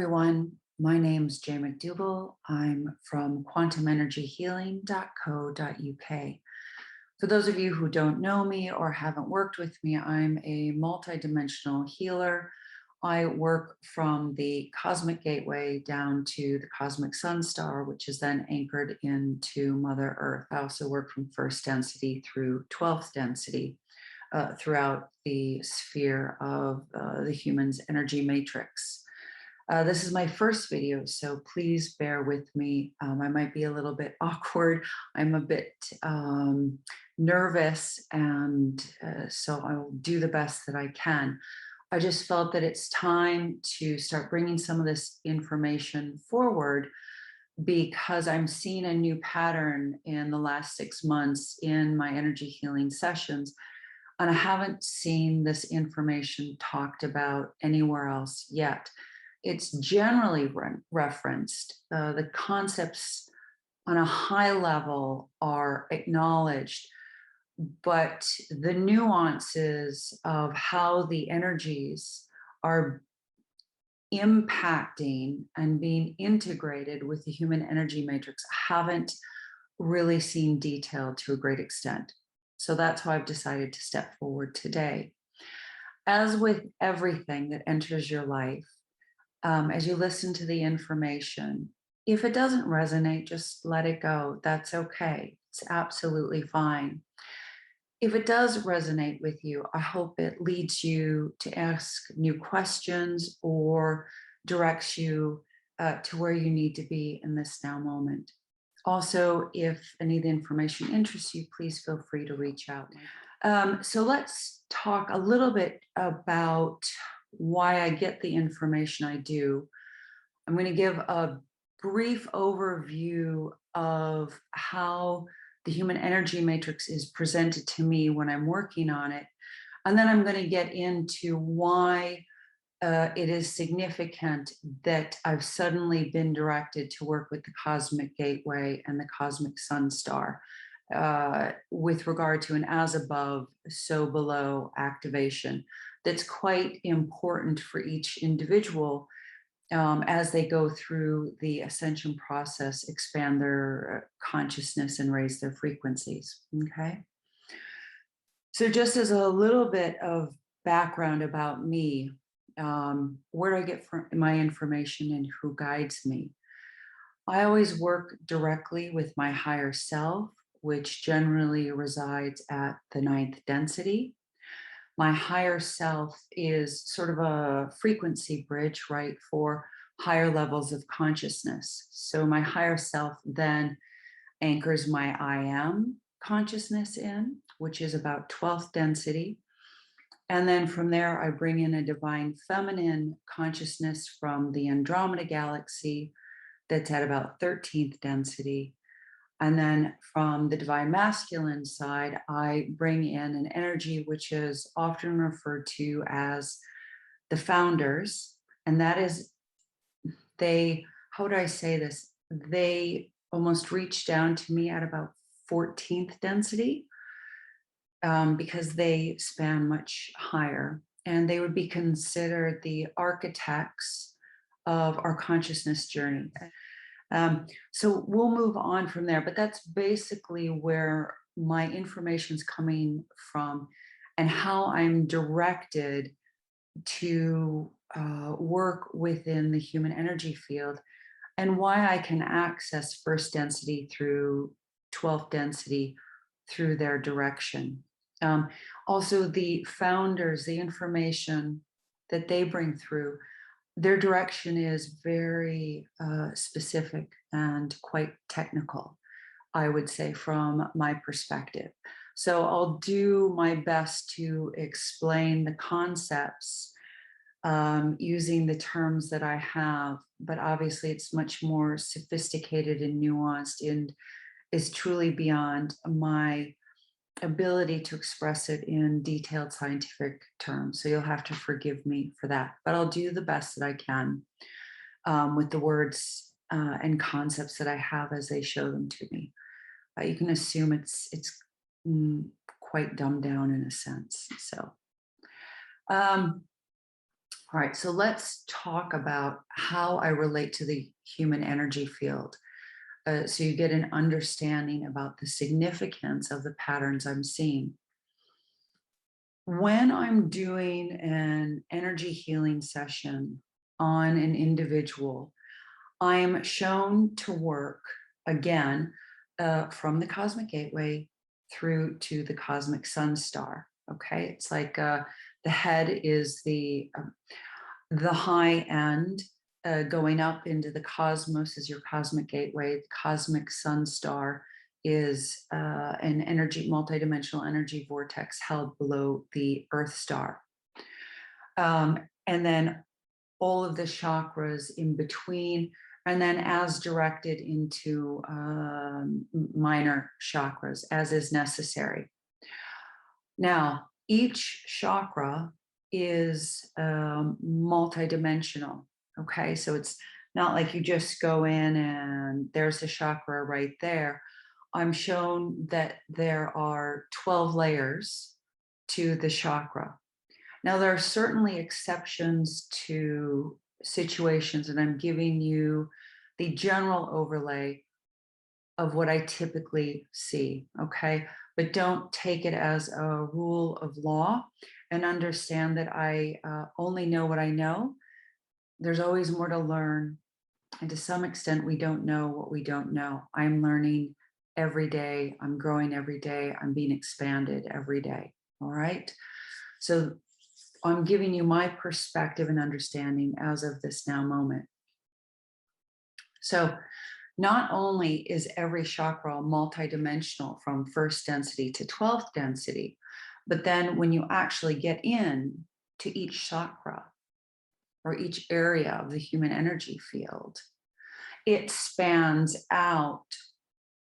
everyone. My name's Jay McDougall. I'm from quantumenergyhealing.co.uk. For those of you who don't know me or haven't worked with me, I'm a multidimensional healer. I work from the cosmic gateway down to the cosmic sun star, which is then anchored into Mother Earth. I also work from first density through 12th density throughout the sphere of the human's energy matrix. This is my first video, so please bear with me. I might be a little bit awkward. I'm a bit nervous, and so I will do the best that I can. I just felt that it's time to start bringing some of this information forward because I'm seeing a new pattern in the last 6 months in my energy healing sessions, and I haven't seen this information talked about anywhere else yet. It's generally referenced. The concepts on a high level are acknowledged, but the nuances of how the energies are impacting and being integrated with the human energy matrix haven't really seen detailed to a great extent. So that's why I've decided to step forward today. As with everything that enters your life, as you listen to the information, if it doesn't resonate, just let it go. That's okay. It's absolutely fine. If it does resonate with you, I hope it leads you to ask new questions or directs you to where you need to be in this now moment. Also, if any of the information interests you, please feel free to reach out. So let's talk a little bit about why I get the information I do. I'm going to give a brief overview of how the human energy matrix is presented to me when I'm working on it. And then I'm going to get into why it is significant that I've suddenly been directed to work with the cosmic gateway and the cosmic sun star with regard to an as above, so below activation. That's quite important for each individual as they go through the ascension process, expand their consciousness and raise their frequencies. Okay. So just as a little bit of background about me, where do I get my information and who guides me? I always work directly with my higher self, which generally resides at the 9th density. My higher self is sort of a frequency bridge, right, for higher levels of consciousness. So my higher self then anchors my I am consciousness in, which is about 12th density. And then from there, I bring in a divine feminine consciousness from the Andromeda galaxy that's at about 13th density. And then from the divine masculine side, I bring in an energy which is often referred to as the founders. And that is, how do I say this? They almost reach down to me at about 14th density because they span much higher. And they would be considered the archetypes of our consciousness journey. So we'll move on from there, but that's basically where my information's coming from and how I'm directed to work within the human energy field and why I can access first density through 12th density through their direction. Also, the founders, the information that they bring through, their direction is very specific and quite technical, I would say, from my perspective. So I'll do my best to explain the concepts using the terms that I have, but obviously it's much more sophisticated and nuanced and is truly beyond my ability to express it in detailed scientific terms. So you'll have to forgive me for that, but I'll do the best that I can with the words and concepts that I have as they show them to me. You can assume it's quite dumbed down in a sense. So All right, so let's talk about how I relate to the human energy field. So you get an understanding about the significance of the patterns I'm seeing. When I'm doing an energy healing session on an individual, I am shown to work again from the cosmic gateway through to the cosmic sun star. Okay, it's like the head is the high end, going up into the cosmos is your cosmic gateway. The cosmic sun star is an energy, multidimensional energy vortex held below the Earth star. And then all of the chakras in between, and then as directed into minor chakras as is necessary. Now, each chakra is multidimensional. Okay, so it's not like you just go in and there's a chakra right there. I'm shown that there are 12 layers to the chakra. Now, there are certainly exceptions to situations, and I'm giving you the general overlay of what I typically see, okay? But don't take it as a rule of law, and understand that I only know what I know. There's always more to learn. And to some extent, we don't know what we don't know. I'm learning every day. I'm growing every day. I'm being expanded every day. All right. So I'm giving you my perspective and understanding as of this now moment. So not only is every chakra multidimensional from first density to 12th density, but then when you actually get in to each chakra or each area of the human energy field, it spans out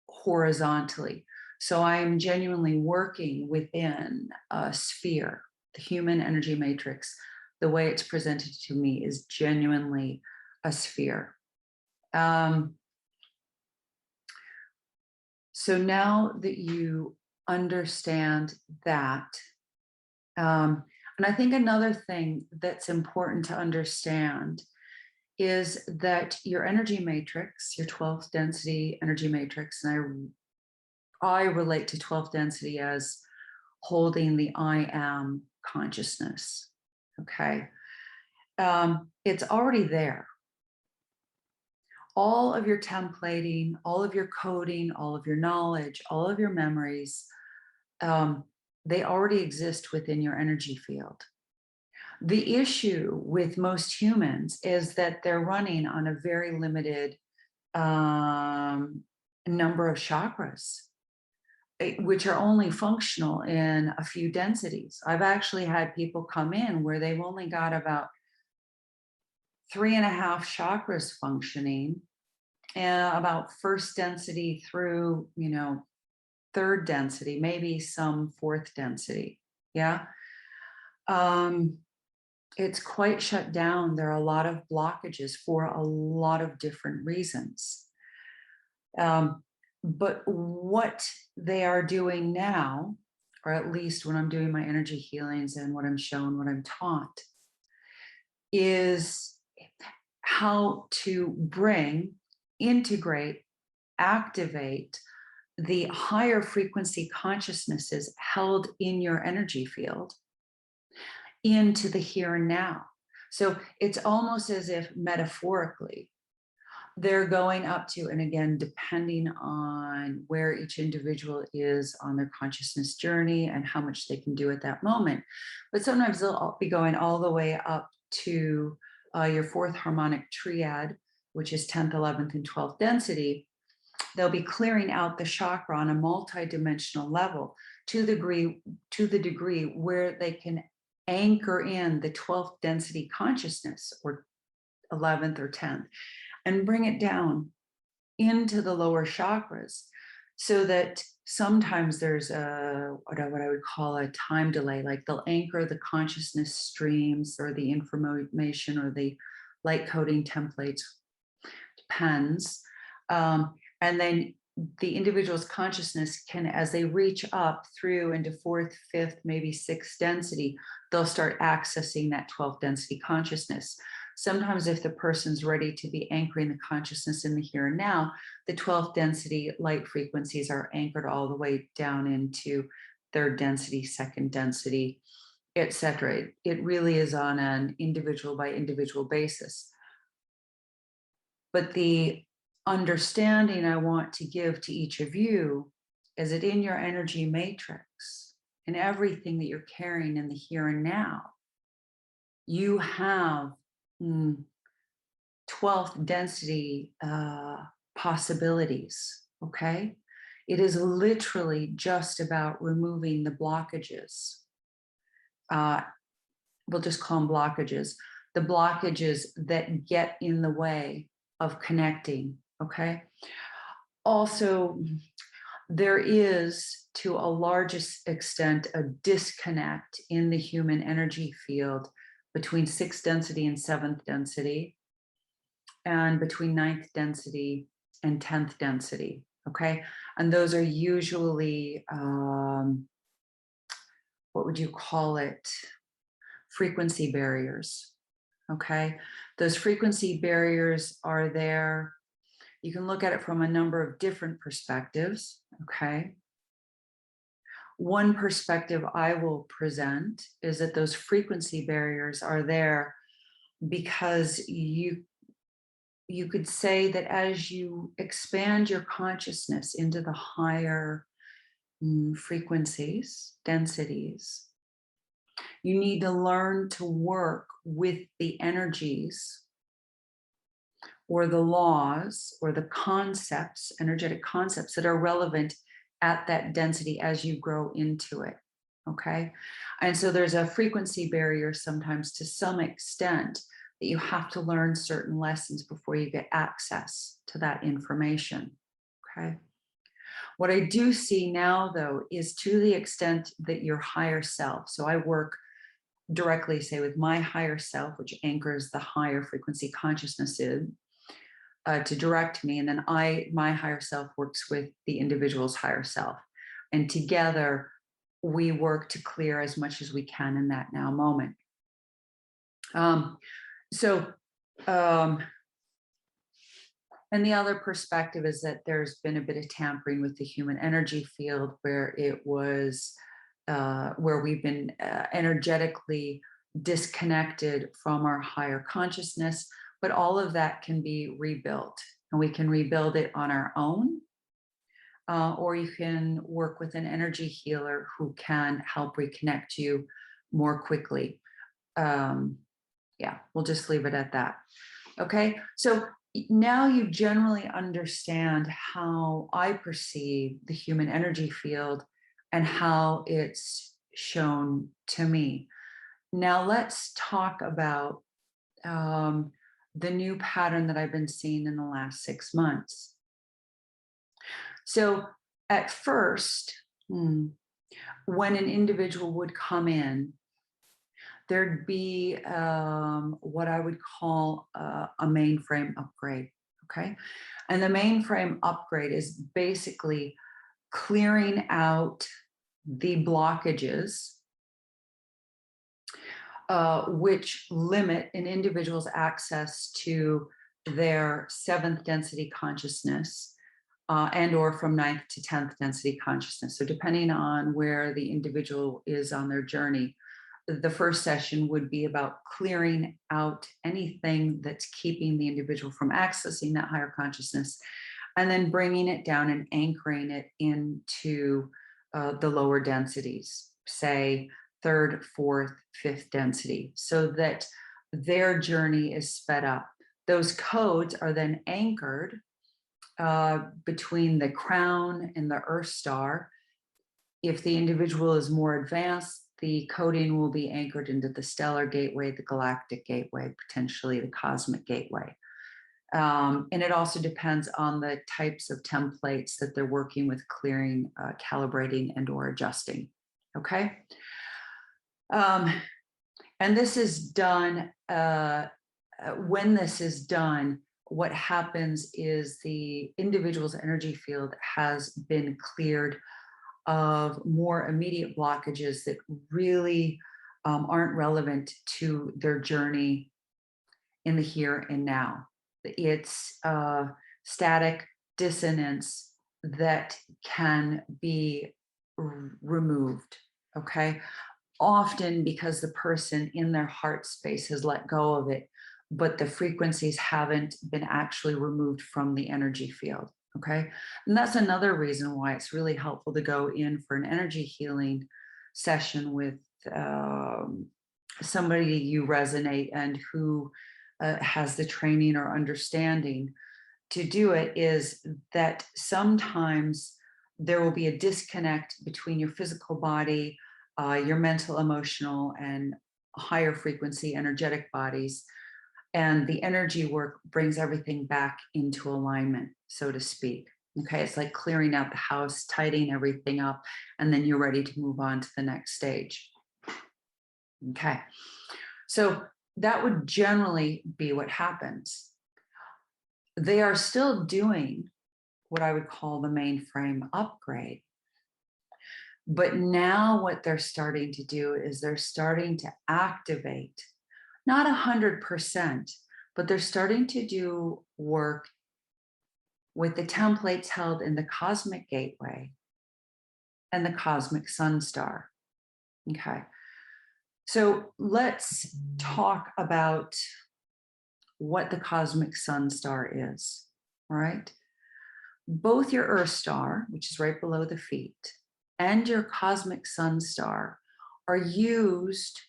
horizontally. So I am genuinely working within a sphere. The human energy matrix, the way it's presented to me, is genuinely a sphere. So now that you understand that, and I think another thing that's important to understand is that your energy matrix, your 12th density energy matrix, and I relate to 12th density as holding the I am consciousness. Okay. It's already there. All of your templating, all of your coding, all of your knowledge, all of your memories, they already exist within your energy field. The issue with most humans is that they're running on a very limited number of chakras, which are only functional in a few densities. I've actually had people come in where they've only got about 3.5 chakras functioning, and about first density through, third density, maybe some fourth density. Yeah. It's quite shut down. There are a lot of blockages for a lot of different reasons. But what they are doing now, or at least when I'm doing my energy healings and what I'm shown, what I'm taught, is how to bring, integrate, activate the higher frequency consciousnesses held in your energy field into the here and now. So it's almost as if metaphorically they're going up to, and again, depending on where each individual is on their consciousness journey and how much they can do at that moment. But sometimes they'll be going all the way up to your fourth harmonic triad, which is 10th, 11th, and 12th density. They'll be clearing out the chakra on a multidimensional level to the degree where they can anchor in the 12th density consciousness, or 11th or 10th, and bring it down into the lower chakras, so that sometimes there's what I would call a time delay. Like they'll anchor the consciousness streams or the information or the light coding templates, depends. And then the individual's consciousness can, as they reach up through into fourth, fifth, maybe sixth density, they'll start accessing that 12th density consciousness. Sometimes if the person's ready to be anchoring the consciousness in the here and now, the 12th density light frequencies are anchored all the way down into third density, second density, etc. It really is on an individual by individual basis. But the understanding I want to give to each of you is that in your energy matrix, in everything that you're carrying in the here and now, you have 12th density possibilities, okay? It is literally just about removing the blockages. We'll just call them blockages. The blockages that get in the way of connecting, okay? Also, there is, to a large extent, a disconnect in the human energy field between 6th density and 7th density, and between 9th density and 10th density, okay? And those are usually, what would you call it? Frequency barriers, okay? Those frequency barriers are there. You can look at it from a number of different perspectives, okay? One perspective I will present is that those frequency barriers are there because you could say that as you expand your consciousness into the higher frequencies, densities, you need to learn to work with the energies or the laws or the concepts, energetic concepts that are relevant at that density as you grow into it, okay? And so there's a frequency barrier sometimes to some extent that you have to learn certain lessons before you get access to that information, okay? What I do see now, though, is to the extent that your higher self, so I work directly, say, with my higher self, which anchors the higher frequency consciousness in, to direct me, and then my higher self works with the individual's higher self, and together we work to clear as much as we can in that now moment. And the other perspective is that there's been a bit of tampering with the human energy field where it was where we've been energetically disconnected from our higher consciousness, but all of that can be rebuilt, and we can rebuild it on our own, or you can work with an energy healer who can help reconnect you more quickly. Yeah, we'll just leave it at that. Okay, so now you generally understand how I perceive the human energy field and how it's shown to me. Now let's talk about the new pattern that I've been seeing in the last 6 months. So at first, when an individual would come in, there'd be what I would call a mainframe upgrade, okay? And the mainframe upgrade is basically clearing out the blockages which limit an individual's access to their 7th density consciousness and or from 9th to 10th density consciousness. So depending on where the individual is on their journey, the first session would be about clearing out anything that's keeping the individual from accessing that higher consciousness, and then bringing it down and anchoring it into the lower densities, say 3rd, 4th, 5th density, so that their journey is sped up. Those codes are then anchored between the crown and the earth star. If the individual is more advanced, the coding will be anchored into the stellar gateway, the galactic gateway, potentially the cosmic gateway. And it also depends on the types of templates that they're working with, clearing, calibrating, and or adjusting, okay? And this is done, when this is done, what happens is the individual's energy field has been cleared of more immediate blockages that really aren't relevant to their journey in the here and now. It's static dissonance that can be removed, okay? Often because the person in their heart space has let go of it, but the frequencies haven't been actually removed from the energy field, okay? And that's another reason why it's really helpful to go in for an energy healing session with somebody you resonate and who has the training or understanding to do it, is that sometimes there will be a disconnect between your physical body, your mental, emotional, and higher frequency energetic bodies. And the energy work brings everything back into alignment, so to speak. Okay, it's like clearing out the house, tidying everything up, and then you're ready to move on to the next stage. Okay, so that would generally be what happens. They are still doing what I would call the mainframe upgrade. But now what they're starting to do is they're starting to activate, not 100%, but they're starting to do work with the templates held in the cosmic gateway and the cosmic sun star. Okay. So let's talk about what the cosmic sun star is, all right? Both your Earth star, which is right below the feet, and your cosmic sun star are used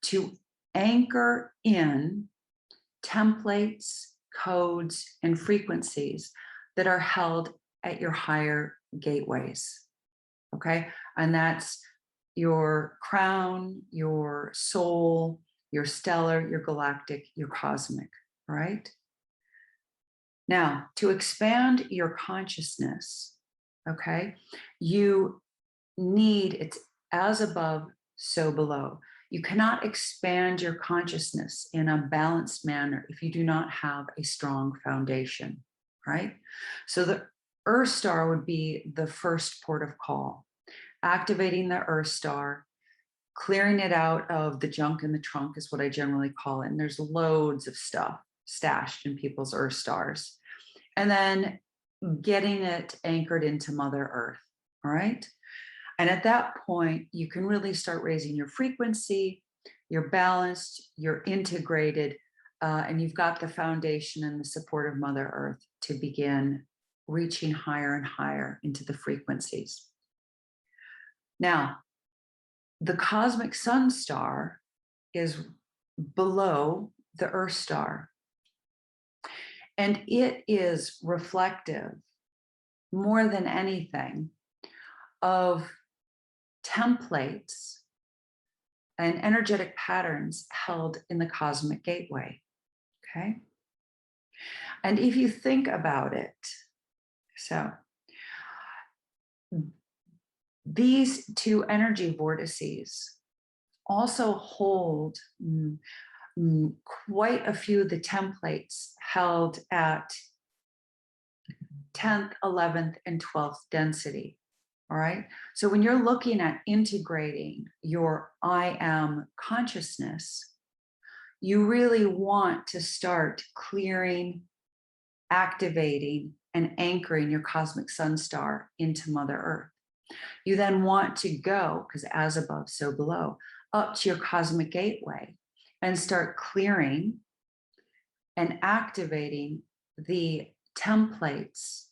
to anchor in templates, codes, and frequencies that are held at your higher gateways, okay? And that's your crown, your soul, your stellar, your galactic, your cosmic, right? Now, to expand your consciousness, okay, you need, it's as above, so below. You cannot expand your consciousness in a balanced manner if you do not have a strong foundation, right? So the Earth star would be the first port of call, activating the Earth star, clearing it out of the junk in the trunk is what I generally call it. And there's loads of stuff stashed in people's Earth stars. And then getting it anchored into Mother Earth, all right? And at that point, you can really start raising your frequency, you're balanced, you're integrated, and you've got the foundation and the support of Mother Earth to begin reaching higher and higher into the frequencies. Now, the cosmic sun star is below the Earth star. And it is reflective, more than anything, of templates and energetic patterns held in the cosmic gateway, okay? And if you think about it, so these two energy vortices also hold quite a few of the templates held at 10th, 11th, and 12th density. All right. So when you're looking at integrating your I am consciousness, you really want to start clearing, activating, and anchoring your cosmic sun star into Mother Earth. You then want to go, because as above, so below, up to your cosmic gateway and start clearing and activating the templates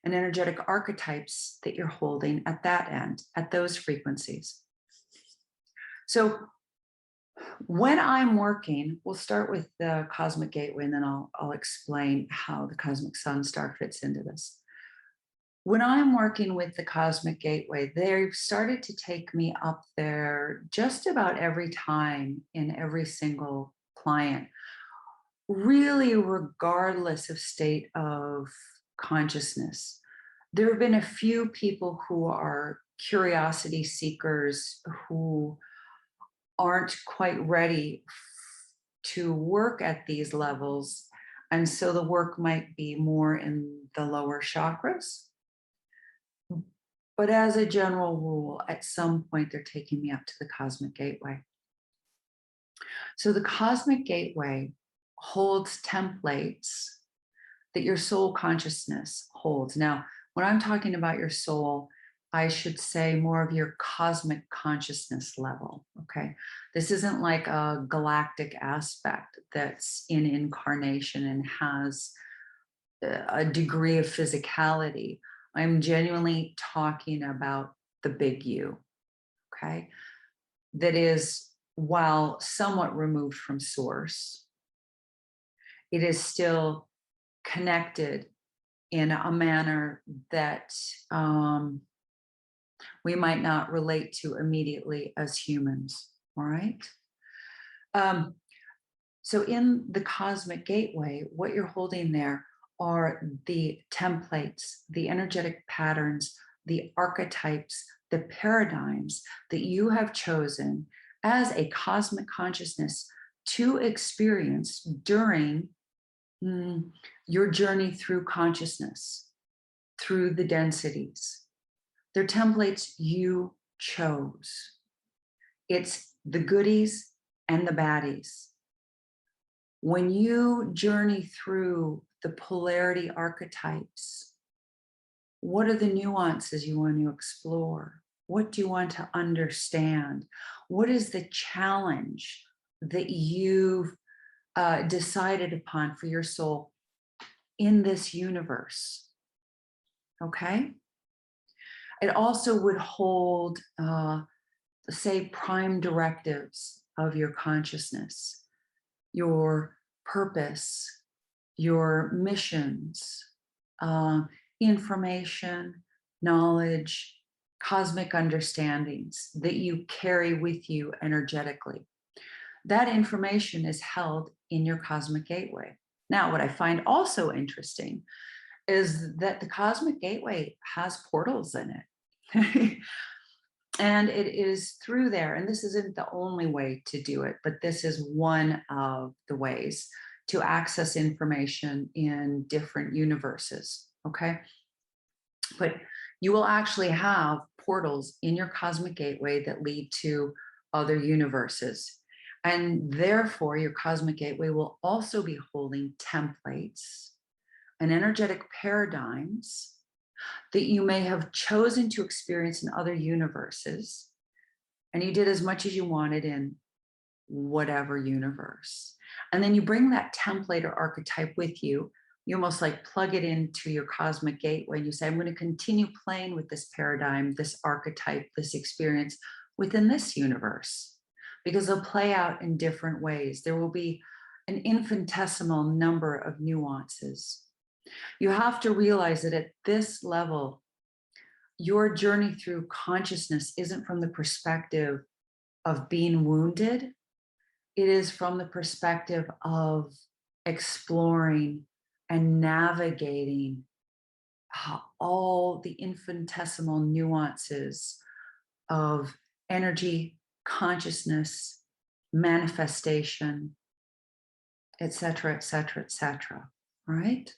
and energetic archetypes that you're holding at that end, at those frequencies. So when I'm working, we'll start with the cosmic gateway, and then I'll explain how the cosmic sun star fits into this. When I'm working with the cosmic gateway, they've started to take me up there just about every time in every single client, really regardless of state of consciousness. There have been a few people who are curiosity seekers who aren't quite ready to work at these levels. And so the work might be more in the lower chakras. But as a general rule, at some point, they're taking me up to the cosmic gateway. So the cosmic gateway holds templates that your soul consciousness holds. Now, when I'm talking about your soul, I should say more of your cosmic consciousness level. Okay. This isn't like a galactic aspect that's in incarnation and has a degree of physicality. I'm genuinely talking about the big you. Okay. That is, while somewhat removed from source, it is still connected in a manner that we might not relate to immediately as humans. All right. So in the cosmic gateway, what you're holding there are the templates, the energetic patterns, the archetypes, the paradigms that you have chosen as a cosmic consciousness to experience during your journey through consciousness, through the densities. They're templates you chose. It's the goodies and the baddies. When you journey through the polarity archetypes, what are the nuances you want to explore? What do you want to understand? What is the challenge that you've decided upon for your soul in this universe? Okay. It also would hold, say, prime directives of your consciousness, your purpose, your missions, information, knowledge, cosmic understandings that you carry with you energetically. That information is held in your cosmic gateway. Now, what I find also interesting is that the cosmic gateway has portals in it. And it is through there, and this isn't the only way to do it, but this is one of the ways to access information in different universes, okay? But you will actually have portals in your cosmic gateway that lead to other universes. And therefore, your cosmic gateway will also be holding templates and energetic paradigms that you may have chosen to experience in other universes, and you did as much as you wanted in whatever universe. And then you bring that template or archetype with you. You almost like plug it into your cosmic gateway and you say, I'm going to continue playing with this paradigm, this archetype, this experience within this universe, because they'll play out in different ways. There will be an infinitesimal number of nuances. You have to realize that at this level, your journey through consciousness isn't from the perspective of being wounded. It is from the perspective of exploring and navigating all the infinitesimal nuances of energy, consciousness, manifestation, etc., etc., etc. Right?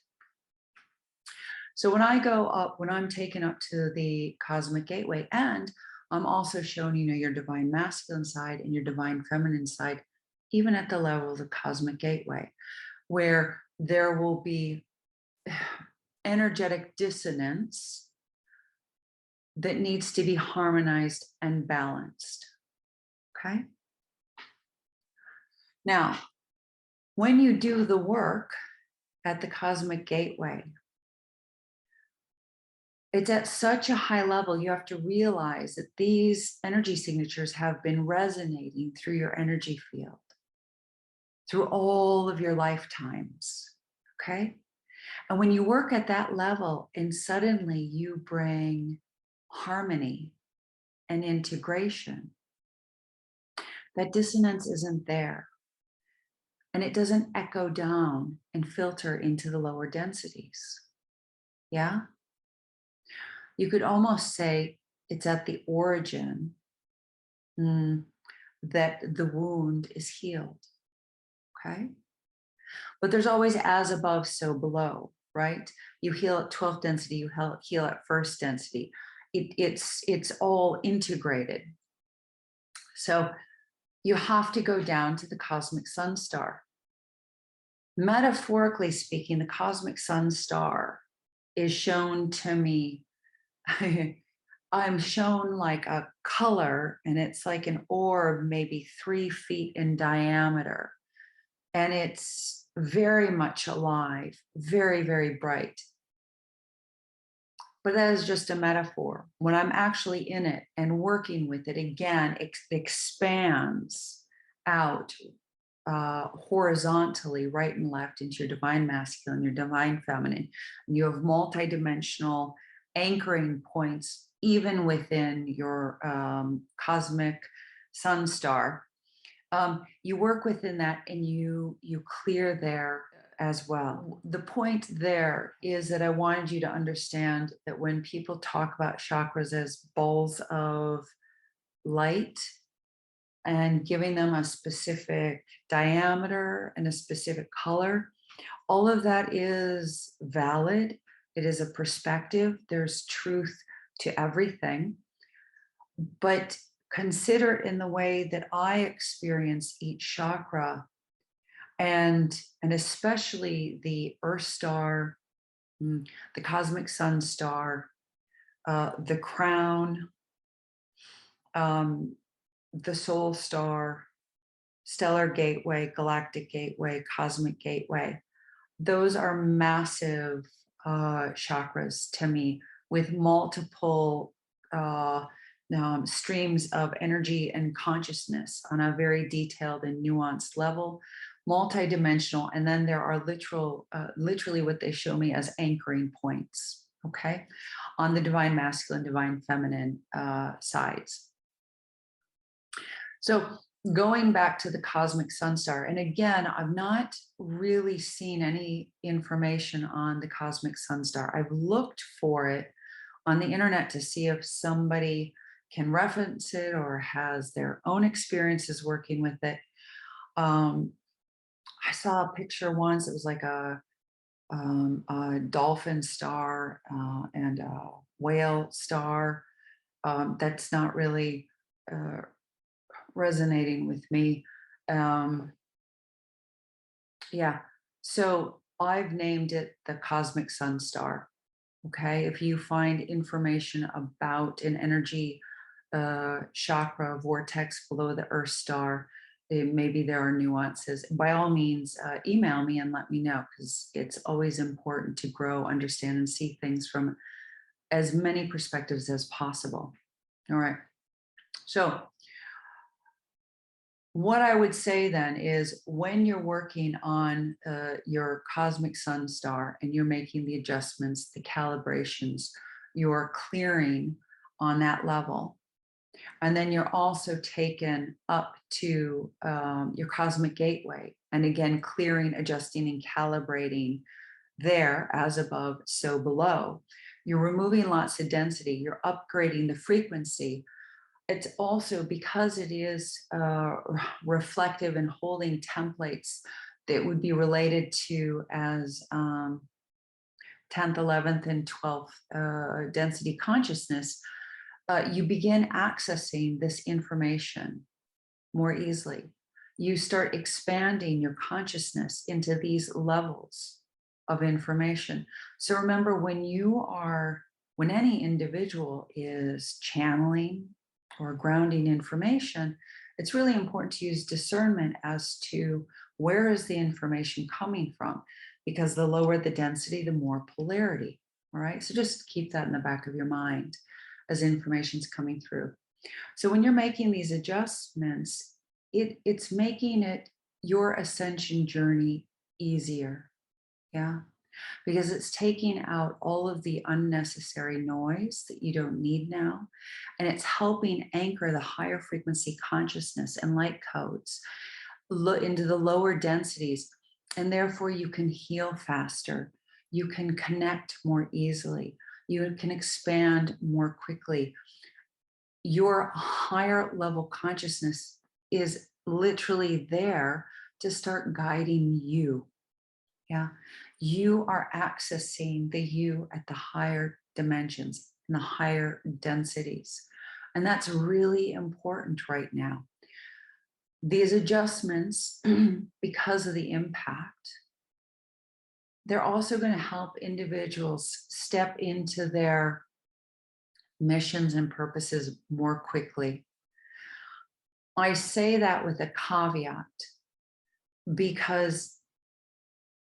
So when I go up, when I'm taken up to the cosmic gateway, and I'm also shown, your divine masculine side and your divine feminine side, even at the level of the cosmic gateway, where there will be energetic dissonance that needs to be harmonized and balanced. Okay. Now, when you do the work at the cosmic gateway, it's at such a high level, you have to realize that these energy signatures have been resonating through your energy field, through all of your lifetimes, okay? And when you work at that level and suddenly you bring harmony and integration, that dissonance isn't there. And it doesn't echo down and filter into the lower densities. Yeah? You could almost say it's at the origin that the wound is healed. Okay. But there's always as above, so below, right? You heal at 12th density, you heal at first density. It's all integrated. So you have to go down to the cosmic sun star. Metaphorically speaking, the cosmic sun star is shown to me. I'm shown like a color, and it's like an orb, maybe 3 feet in diameter. And it's very much alive, very, very bright. But that is just a metaphor. When I'm actually in it and working with it, again, it expands out horizontally, right and left, into your divine masculine, your divine feminine. And you have multidimensional anchoring points, even within your cosmic sun star. You work within that, and you clear there as well. The point there is that I wanted you to understand that when people talk about chakras as balls of light and giving them a specific diameter and a specific color, all of that is valid. It is a perspective. There's truth to everything. But consider in the way that I experience each chakra, and especially the earth star, the cosmic sun star, the crown, the soul star, stellar gateway, galactic gateway, cosmic gateway. Those are massive chakras to me, with multiple streams of energy and consciousness on a very detailed and nuanced level, multidimensional. And then there are literally what they show me as anchoring points, okay, on the divine masculine, divine feminine sides. So going back to the cosmic sun star, and again, I've not really seen any information on the cosmic sun star. I've looked for it on the internet to see if somebody can reference it or has their own experiences working with it. I saw a picture once. It was like a dolphin star and a whale star. That's not really resonating with me. Yeah, so I've named it the cosmic sun star. Okay, if you find information about an energy chakra vortex below the earth star, maybe there are nuances. By all means, email me and let me know, because it's always important to grow, understand, and see things from as many perspectives as possible. All right. So what I would say then is, when you're working on your cosmic sun star and you're making the adjustments, the calibrations, you're clearing on that level. And then you're also taken up to your cosmic gateway. And again, clearing, adjusting, and calibrating there, as above, so below. You're removing lots of density. You're upgrading the frequency. It's also, because it is reflective and holding templates that would be related to as 10th, 11th, and 12th density consciousness, you begin accessing this information more easily. You start expanding your consciousness into these levels of information. So remember, when any individual is channeling or grounding information, it's really important to use discernment as to where is the information coming from, because the lower the density, the more polarity. All right, so just keep that in the back of your mind as information's coming through. So when you're making these adjustments, it's making it your ascension journey easier. Yeah, because it's taking out all of the unnecessary noise that you don't need now. And it's helping anchor the higher frequency consciousness and light codes into the lower densities. And therefore you can heal faster. You can connect more easily. You can expand more quickly. Your higher level consciousness is literally there to start guiding you. Yeah. You are accessing the you at the higher dimensions and the higher densities. And that's really important right now. These adjustments, because of the impact, they're also going to help individuals step into their missions and purposes more quickly. I say that with a caveat because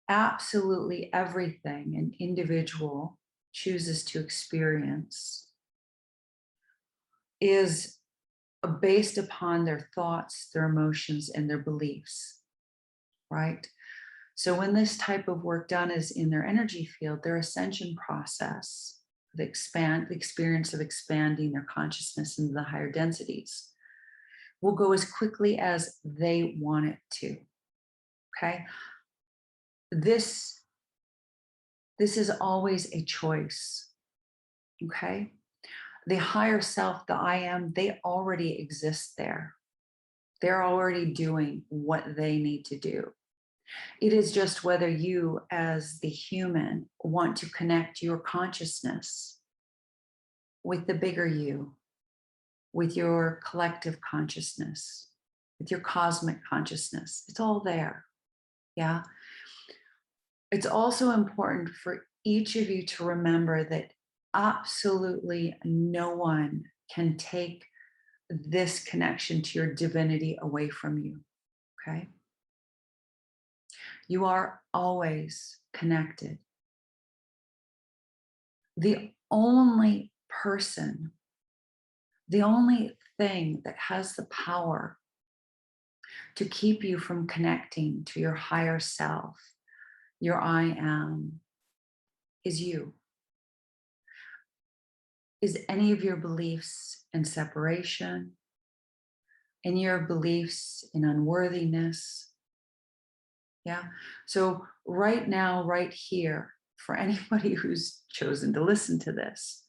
absolutely everything an individual chooses to experience is based upon their thoughts, their emotions, and their beliefs, right? So when this type of work done is in their energy field, their ascension process, the experience of expanding their consciousness into the higher densities, will go as quickly as they want it to. Okay. This is always a choice. Okay. The higher self, the I am, they already exist there. They're already doing what they need to do. It is just whether you, as the human, want to connect your consciousness with the bigger you, with your collective consciousness, with your cosmic consciousness. It's all there. Yeah. It's also important for each of you to remember that absolutely no one can take this connection to your divinity away from you. Okay. You are always connected. The only person, the only thing that has the power to keep you from connecting to your higher self, your I am, is you. Is any of your beliefs in separation, in your beliefs in unworthiness? Yeah. So, right now, right here, for anybody who's chosen to listen to this,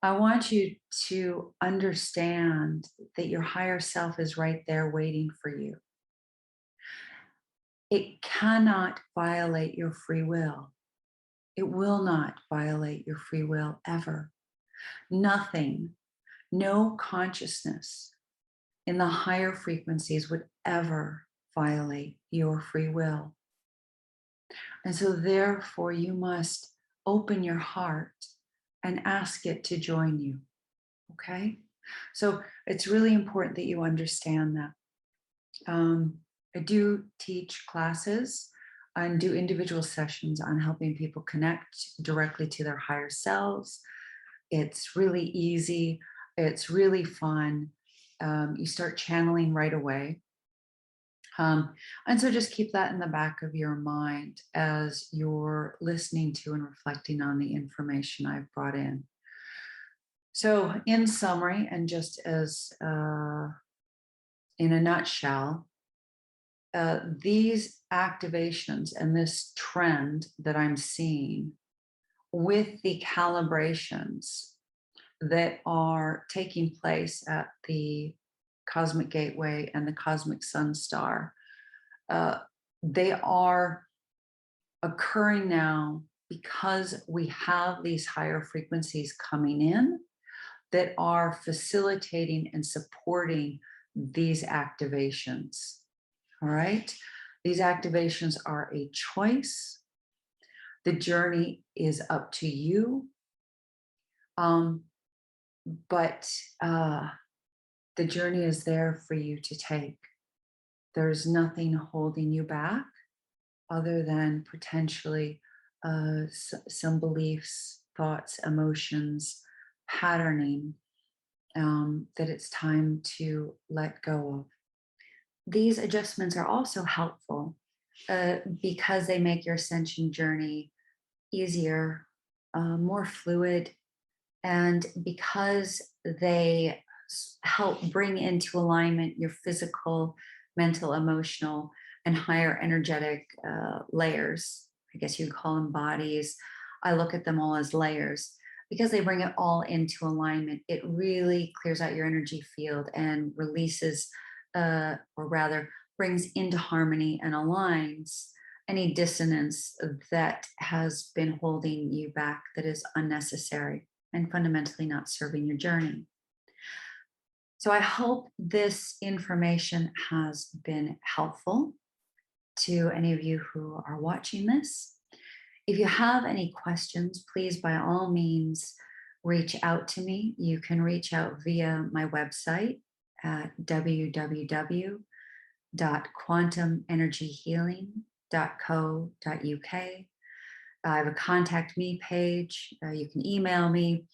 I want you to understand that your higher self is right there waiting for you. It cannot violate your free will. It will not violate your free will ever. Nothing, no consciousness in the higher frequencies would ever violate your free will. And so, therefore, you must open your heart and ask it to join you. Okay? So, it's really important that you understand that. I do teach classes and do individual sessions on helping people connect directly to their higher selves. It's really easy, it's really fun. You start channeling right away. And so just keep that in the back of your mind as you're listening to and reflecting on the information I've brought in. So, in summary, and just as in a nutshell, these activations and this trend that I'm seeing with the calibrations that are taking place at the Cosmic Gateway and the Cosmic Sun Star, they are occurring now because we have these higher frequencies coming in that are facilitating and supporting these activations. All right. These activations are a choice. The journey is up to you. But the journey is there for you to take. There's nothing holding you back other than potentially some beliefs, thoughts, emotions, patterning that it's time to let go of. These adjustments are also helpful because they make your ascension journey easier, more fluid, and because they help bring into alignment your physical, mental, emotional, and higher energetic layers. I guess you'd call them bodies. I look at them all as layers because they bring it all into alignment. It really clears out your energy field and releases, or rather, brings into harmony and aligns any dissonance that has been holding you back, that is unnecessary and fundamentally not serving your journey. So I hope this information has been helpful to any of you who are watching this. If you have any questions, please, by all means, reach out to me. You can reach out via my website at www.quantumenergyhealing.co.uk. I have a contact me page. You can email me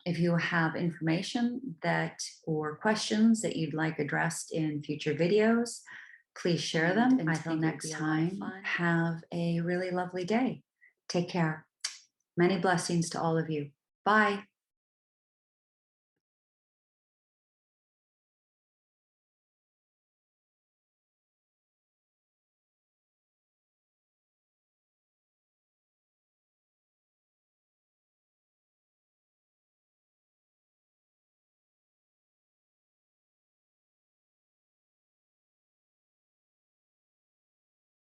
if you have information that or questions that you'd like addressed in future videos. Please share them. Until next time, have a really lovely day. Take care. Many blessings to all of you. Bye.